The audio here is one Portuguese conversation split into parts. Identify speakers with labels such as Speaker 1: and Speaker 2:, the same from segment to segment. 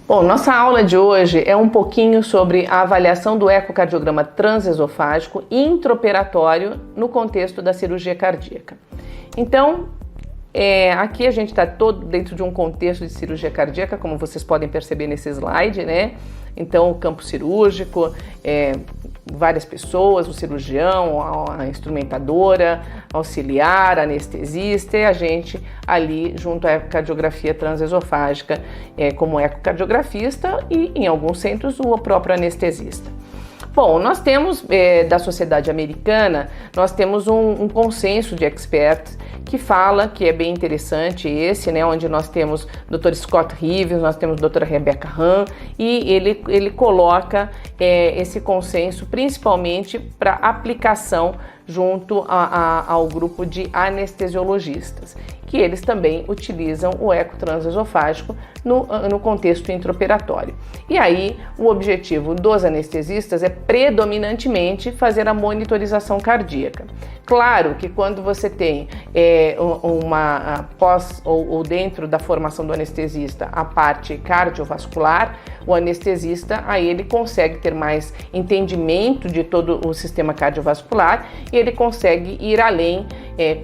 Speaker 1: Bom, nossa aula de hoje é um pouquinho sobre a avaliação do ecocardiograma transesofágico intraoperatório no contexto da cirurgia cardíaca. Então, aqui a gente está todo dentro de um contexto de cirurgia cardíaca, como vocês podem perceber nesse slide, né? Então, o campo cirúrgico, várias pessoas, o cirurgião, a instrumentadora, auxiliar, anestesista e a gente ali junto à ecocardiografia transesofágica como ecocardiografista e, em alguns centros, o próprio anestesista. Bom, nós temos, da sociedade americana, nós temos um consenso de experts que fala, que é bem interessante esse, né, onde nós temos Dr. Scott Reeves, nós temos doutora Rebecca Hahn, e ele coloca esse consenso principalmente para aplicação junto ao grupo de anestesiologistas, que eles também utilizam o eco transesofágico no contexto intraoperatório. E aí, o objetivo dos anestesistas é predominantemente fazer a monitorização cardíaca. Claro que quando você tem uma pós ou dentro da formação do anestesista a parte cardiovascular, o anestesista aí ele consegue ter mais entendimento de todo o sistema cardiovascular e ele consegue ir além,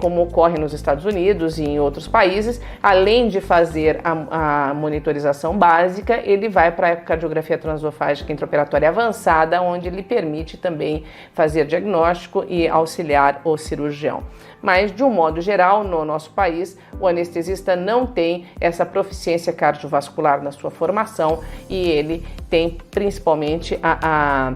Speaker 1: como ocorre nos Estados Unidos e em outros países, além de fazer a monitorização básica, ele vai para a ecocardiografia transesofágica intraoperatória avançada, onde ele permite também fazer diagnóstico e auxiliar o cirurgião. Mas, de um modo geral, no nosso país, o anestesista não tem essa proficiência cardiovascular na sua formação e ele tem principalmente a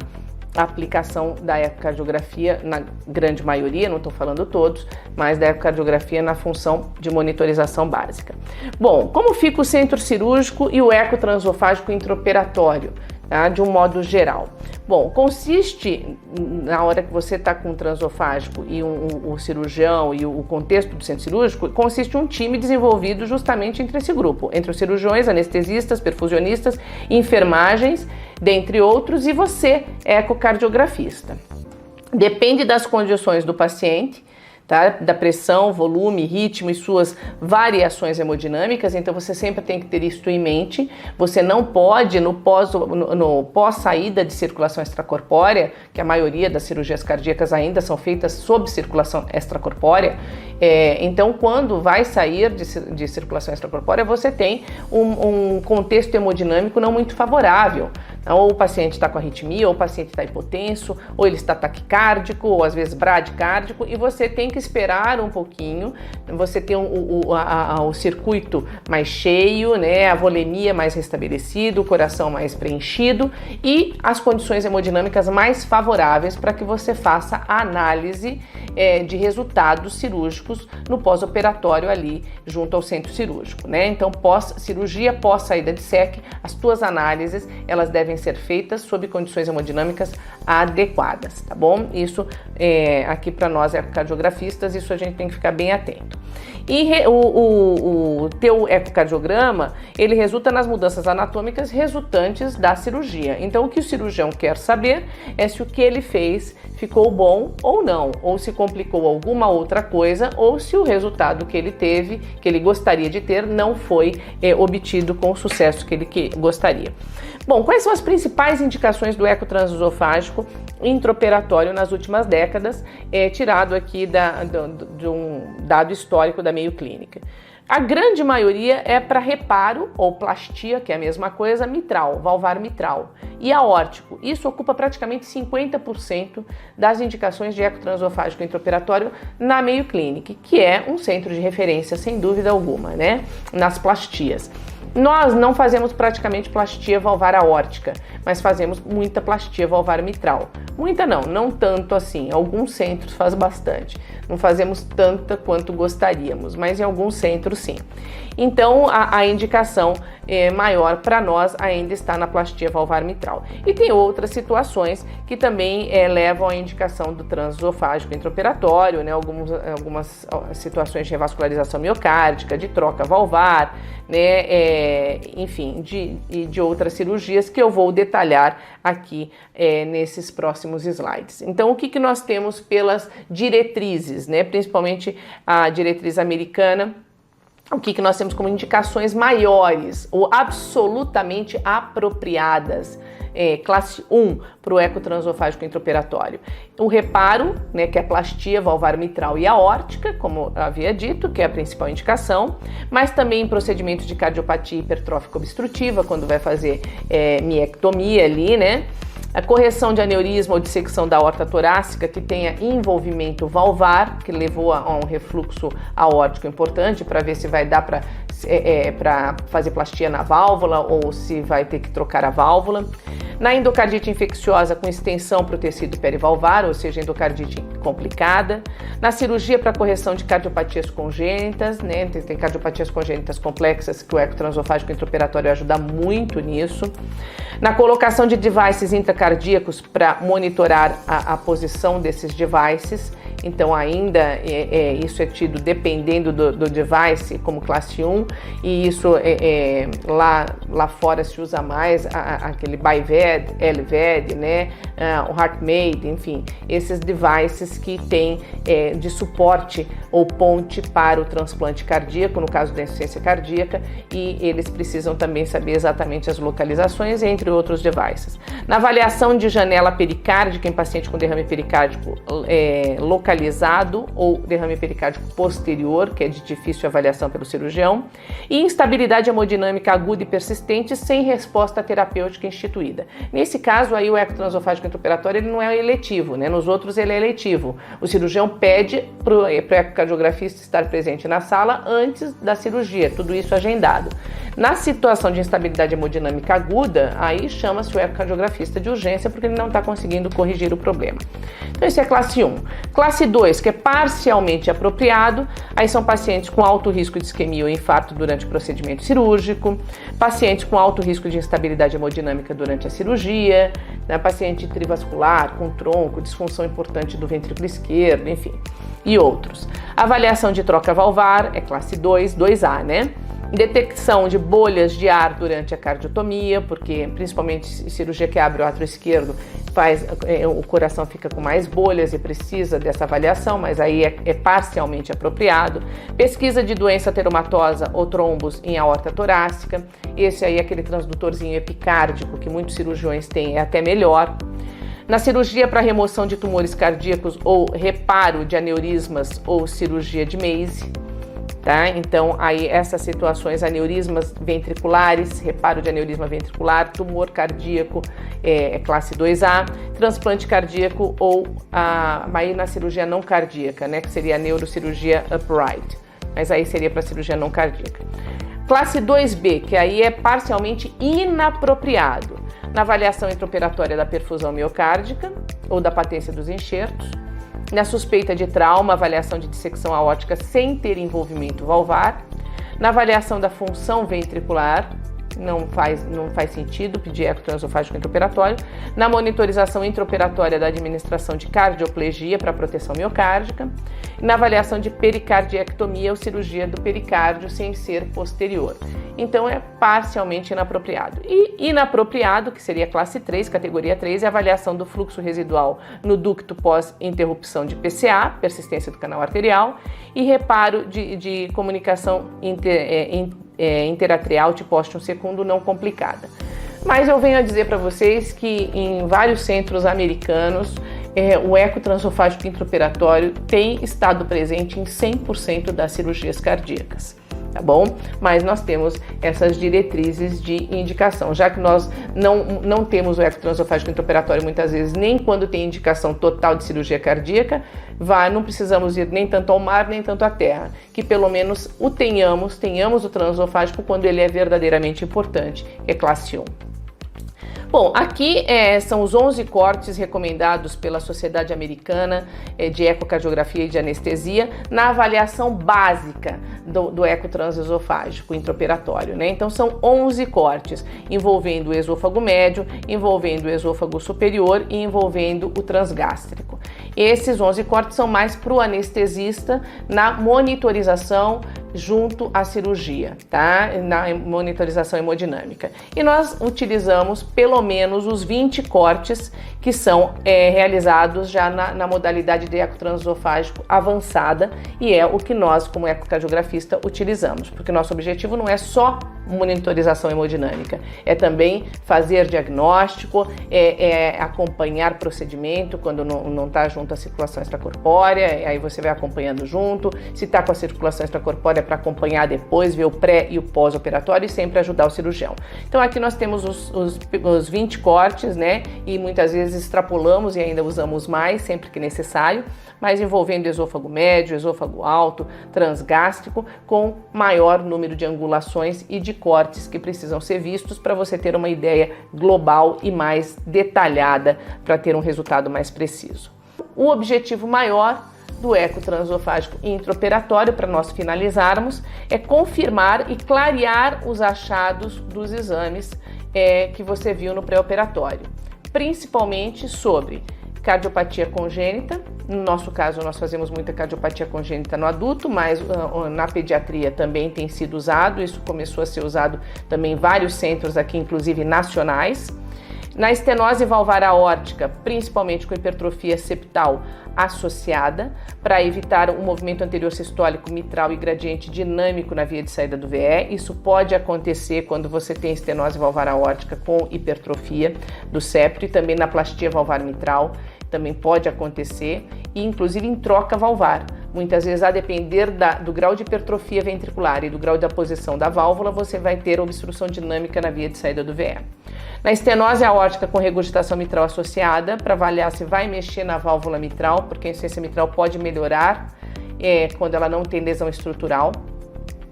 Speaker 1: aplicação da ecocardiografia, na grande maioria, não estou falando todos, mas da ecocardiografia na função de monitorização básica. Bom, como fica o centro cirúrgico e o eco transesofágico intraoperatório, tá? De um modo geral? Bom, consiste, na hora que você está com o transesofágico e o cirurgião e o contexto do centro cirúrgico, consiste um time desenvolvido justamente entre esse grupo, entre os cirurgiões, anestesistas, perfusionistas, enfermagens, dentre outros, e você, ecocardiografista. Depende das condições do paciente, tá? Da pressão, volume, ritmo e suas variações hemodinâmicas, então você sempre tem que ter isso em mente. Você não pode, no pós-saída de circulação extracorpórea, que a maioria das cirurgias cardíacas ainda são feitas sob circulação extracorpórea, então quando vai sair de circulação extracorpórea, você tem um contexto hemodinâmico não muito favorável. Ou o paciente está com arritmia, ou o paciente está hipotenso, ou ele está taquicárdico, ou às vezes bradicárdico, e você tem que esperar um pouquinho, você tem o circuito mais cheio, né, a volemia mais restabelecida, o coração mais preenchido e as condições hemodinâmicas mais favoráveis para que você faça a análise de resultados cirúrgicos no pós-operatório ali junto ao centro cirúrgico, né? Então, pós-cirurgia, pós-saída de SEC, as tuas análises, elas devem ser feitas sob condições hemodinâmicas adequadas, tá bom? Isso aqui para nós ecocardiografistas, isso a gente tem que ficar bem atento. E o teu ecocardiograma, ele resulta nas mudanças anatômicas resultantes da cirurgia. Então, o que o cirurgião quer saber é se o que ele fez ficou bom ou não, ou se complicou alguma outra coisa, ou se o resultado que ele teve, que ele gostaria de ter, não foi obtido com o sucesso que ele gostaria. Bom, quais são as principais indicações do eco transesofágico intraoperatório nas últimas décadas, tirado aqui de um dado histórico da Mayo Clinic? A grande maioria é para reparo ou plastia, que é a mesma coisa, mitral, valvar mitral e aórtico. Isso ocupa praticamente 50% das indicações de eco transesofágico intraoperatório na Mayo Clinic, que é um centro de referência, sem dúvida alguma, né, nas plastias. Nós não fazemos praticamente plastia valvar aórtica, mas fazemos muita plastia valvar mitral. Muita não tanto assim, alguns centros fazem bastante. Não fazemos tanta quanto gostaríamos, mas em alguns centros sim. Então a indicação maior para nós ainda está na plastia valvar mitral. E tem outras situações que também levam à indicação do transesofágico intraoperatório, né? Algumas situações de revascularização miocárdica, de troca valvar, né? Enfim, de outras cirurgias que eu vou detalhar aqui nesses próximos slides. Então, o que nós temos pelas diretrizes, né? Principalmente a diretriz americana, o que nós temos como indicações maiores ou absolutamente apropriadas. Classe 1 para o eco transesofágico intraoperatório. O reparo, né, que é a plastia valvar mitral e aórtica, como eu havia dito, que é a principal indicação, mas também em procedimentos de cardiopatia hipertrófica obstrutiva, quando vai fazer miectomia ali, né? A correção de aneurisma ou dissecção da aorta torácica que tenha envolvimento valvar, que levou a um refluxo aórtico importante, para ver se vai dar para fazer plastia na válvula ou se vai ter que trocar a válvula. Na endocardite infecciosa com extensão para o tecido perivalvar, ou seja, endocardite complicada. Na cirurgia para correção de cardiopatias congênitas, né? Tem cardiopatias congênitas complexas que o eco transesofágico intraoperatório ajuda muito nisso. Na colocação de devices intracardíacos para monitorar a posição desses devices. Então ainda isso é tido dependendo do device como classe 1 e isso lá fora se usa mais aquele BiVed, LVed, né, o HeartMate, enfim, esses devices que têm de suporte ou ponte para o transplante cardíaco, no caso da insuficiência cardíaca, e eles precisam também saber exatamente as localizações, entre outros devices. Na avaliação de janela pericárdica em paciente com derrame pericárdico localizado ou derrame pericárdico posterior, que é de difícil avaliação pelo cirurgião, e instabilidade hemodinâmica aguda e persistente sem resposta terapêutica instituída. Nesse caso, aí o eco transesofágico intraoperatório ele não é eletivo, né? Nos outros ele é eletivo. O cirurgião pede para o ecocardiografista estar presente na sala antes da cirurgia, tudo isso agendado. Na situação de instabilidade hemodinâmica aguda, aí chama-se o ecocardiografista de urgência porque ele não está conseguindo corrigir o problema. Então isso é classe 1. Classe 2, que é parcialmente apropriado, aí são pacientes com alto risco de isquemia ou infarto durante o procedimento cirúrgico, pacientes com alto risco de instabilidade hemodinâmica durante a cirurgia, né, paciente trivascular, com tronco, disfunção importante do ventrículo esquerdo, enfim, e outros. Avaliação de troca valvar é classe 2, 2A, né? Detecção de bolhas de ar durante a cardiotomia, porque principalmente cirurgia que abre o átrio esquerdo o coração fica com mais bolhas e precisa dessa avaliação, mas aí é parcialmente apropriado. Pesquisa de doença teromatosa ou trombos em aorta torácica, esse aí é aquele transdutorzinho epicárdico que muitos cirurgiões têm, é até melhor. Na cirurgia para remoção de tumores cardíacos ou reparo de aneurismas ou cirurgia de Mace. Tá? Então, aí essas situações, aneurismas ventriculares, reparo de aneurisma ventricular, tumor cardíaco classe 2A, transplante cardíaco ou aí na cirurgia não cardíaca, né, que seria a neurocirurgia upright, mas aí seria para cirurgia não cardíaca. Classe 2B, que aí é parcialmente inapropriado, na avaliação intraoperatória da perfusão miocárdica ou da patência dos enxertos. Na suspeita de trauma, avaliação de dissecção aórtica sem ter envolvimento valvar. Na avaliação da função ventricular, não faz sentido pedir eco transesofágico intraoperatório. Na monitorização intraoperatória da administração de cardioplegia para proteção miocárdica. Na avaliação de pericardiectomia ou cirurgia do pericárdio sem ser posterior. Então é parcialmente inapropriado. E inapropriado, que seria classe 3, categoria 3, é a avaliação do fluxo residual no ducto pós-interrupção de PCA, persistência do canal arterial, e reparo de comunicação interatrial tipo óstium secundo não complicada. Mas eu venho a dizer para vocês que em vários centros americanos o eco transesofágico intraoperatório tem estado presente em 100% das cirurgias cardíacas, tá bom? Mas nós temos essas diretrizes de indicação, já que nós não temos o eco transesofágico intraoperatório muitas vezes nem quando tem indicação total de cirurgia cardíaca, não precisamos ir nem tanto ao mar nem tanto à terra, que pelo menos tenhamos o transesofágico quando ele é verdadeiramente importante, que é classe 1. Bom, aqui são os 11 cortes recomendados pela Sociedade Americana de Ecocardiografia e de Anestesia na avaliação básica do eco transesofágico intraoperatório, né? Então são 11 cortes, envolvendo o esôfago médio, envolvendo o esôfago superior e envolvendo o transgástrico. Esses 11 cortes são mais para o anestesista na monitorização junto à cirurgia, tá? Na monitorização hemodinâmica. E nós utilizamos pelo menos os 20 cortes que são realizados já na modalidade de eco transesofágico avançada, e é o que nós, como ecocardiografista, utilizamos, porque nosso objetivo não é só monitorização hemodinâmica, é também fazer diagnóstico, acompanhar procedimento quando não está junto à circulação extracorpórea, aí você vai acompanhando junto, se está com a circulação extracorpórea para acompanhar depois, ver o pré e o pós-operatório e sempre ajudar o cirurgião. Então aqui nós temos os 20 cortes, né, e muitas vezes extrapolamos e ainda usamos mais sempre que necessário, mas envolvendo esôfago médio, esôfago alto, transgástrico, com maior número de angulações e de cortes que precisam ser vistos para você ter uma ideia global e mais detalhada para ter um resultado mais preciso. O objetivo maior do eco transesofágico intraoperatório, para nós finalizarmos, é confirmar e clarear os achados dos exames que você viu no pré-operatório, principalmente sobre cardiopatia congênita. No nosso caso, nós fazemos muita cardiopatia congênita no adulto, mas na pediatria também tem sido usado. Isso começou a ser usado também em vários centros aqui, inclusive nacionais. Na estenose valvar aórtica, principalmente com hipertrofia septal associada, para evitar o movimento anterior sistólico mitral e gradiente dinâmico na via de saída do VE. Isso pode acontecer quando você tem estenose valvar aórtica com hipertrofia do septo, e também na plastia valvar mitral também pode acontecer, e inclusive em troca valvar. Muitas vezes, a depender do grau de hipertrofia ventricular e do grau da posição da válvula, você vai ter obstrução dinâmica na via de saída do VE. Na estenose aórtica com regurgitação mitral associada, para avaliar se vai mexer na válvula mitral, porque a insuficiência mitral pode melhorar quando ela não tem lesão estrutural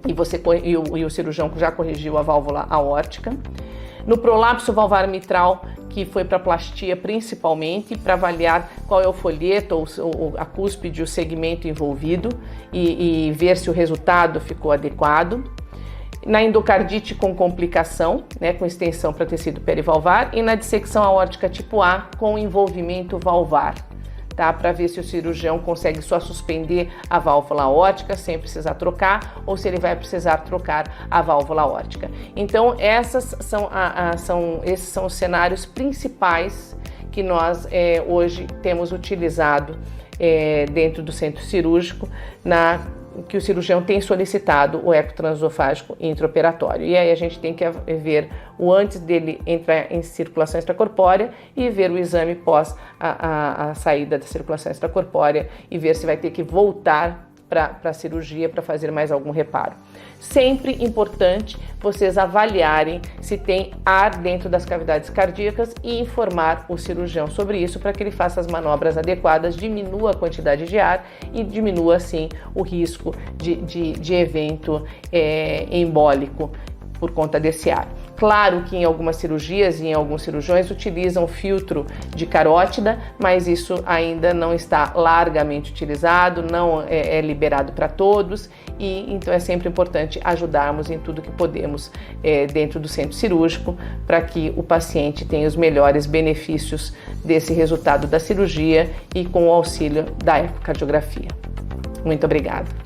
Speaker 1: e o cirurgião já corrigiu a válvula aórtica. No prolapso valvar mitral, que foi para plastia principalmente, para avaliar qual é o folheto ou a cúspide, o segmento envolvido e ver se o resultado ficou adequado. Na endocardite com complicação, né, com extensão para tecido perivalvar, e na dissecção aórtica tipo A com envolvimento valvar, tá? Para ver se o cirurgião consegue só suspender a válvula aórtica sem precisar trocar, ou se ele vai precisar trocar a válvula aórtica. Então, esses são os cenários principais que nós hoje temos utilizado dentro do centro cirúrgico, que o cirurgião tem solicitado o eco transesofágico intraoperatório. E aí a gente tem que ver o antes dele entrar em circulação extracorpórea e ver o exame pós a saída da circulação extracorpórea e ver se vai ter que voltar para a cirurgia para fazer mais algum reparo. Sempre importante vocês avaliarem se tem ar dentro das cavidades cardíacas e informar o cirurgião sobre isso para que ele faça as manobras adequadas, diminua a quantidade de ar e diminua assim o risco de evento embólico por conta desse ar. Claro que em algumas cirurgias e em alguns cirurgiões utilizam filtro de carótida, mas isso ainda não está largamente utilizado, não é liberado para todos, e então é sempre importante ajudarmos em tudo que podemos dentro do centro cirúrgico para que o paciente tenha os melhores benefícios desse resultado da cirurgia e com o auxílio da ecocardiografia. Muito obrigada.